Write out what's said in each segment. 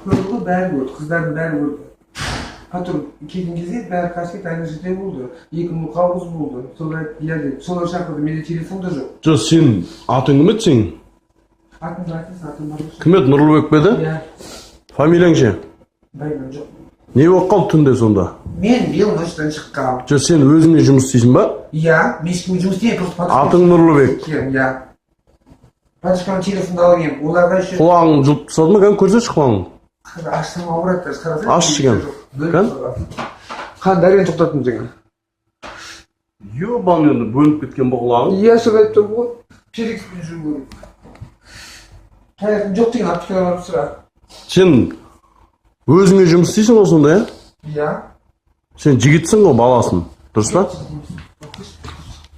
Көрді, бәрі көрді, қыздардың бәрі көрді. Потом келген кезде бәрі қашып ана жерде болды. 2 мұқауыз болды. Солай солай шақырды. Менде телефон да жоқ. Жоқ, сен атың кім еді сенің? Атымды айтыңыз, атым бар. Кім еді, Нұрлыбек пе еді? Иә. Фамилияң ше? Байлан жоқ. Не болып қалды түнде сонда? Мен биыл ночтан шыққам. Жоқ, сен өзіңе жұмыс істейсің ба? Иә, мен ешкімге жұмыс істемеймін, просто Атың Нұрлыбек. Иә. Подружкамның телефонды алып едім. Оларға еще Құлағың жұлып тастады ма? Кән көрсетші құлағың. ашсам ауырады, қарасай. Аш жеген. Кән? Қан дәрен тоқтаттым деген. Ебан енді бөлініп кеткен бұл құлағың. Иә, сол айтып тұрмын ғой. Перекспен жүру керек. Таяқым жоқ деген аптекаға барып сұра. Сен өзіңе жұмыс істейсің ғой сонда, иә? Иә. Сен жігітсің ғой, баласың. Дұрыс па?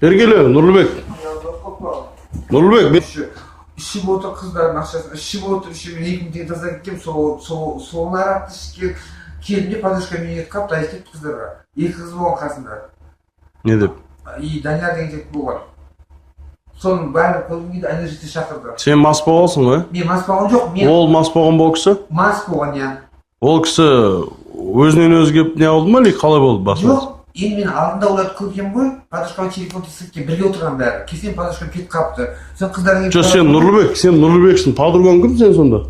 Бергелі, Нұрлыбек. Нұрлыбек, ішіп отыр қыздардың ақшасын, ішіп отыр, ішіп 2 теңге тастап кеткем, соны арақты ішкен. Келінде подружка үйіне қапты, айтып қыздарға. 2 қыз болған қасында. не деп? И Данияр деген жігіт болған. Соның бәрін көрген кезде ана жерде шақырды. Сен мас болғансың ғой? Мен мас болған жоқ, мен Ол мас болған бұл кісі? мас болған, иә. Ол кісі өзінен өзі келіп не болды ма, или қалай болды басында? Жоқ, енді мен алдында оларды көргем ғой, подружкаға телефон тастап бірге отырған бәрі. Келсем подружкам кетіп қапты. Сен қыздардың Жоқ, сен Нұрлыбек, сен Нұрлыбексің, подругаң кім сен сонда?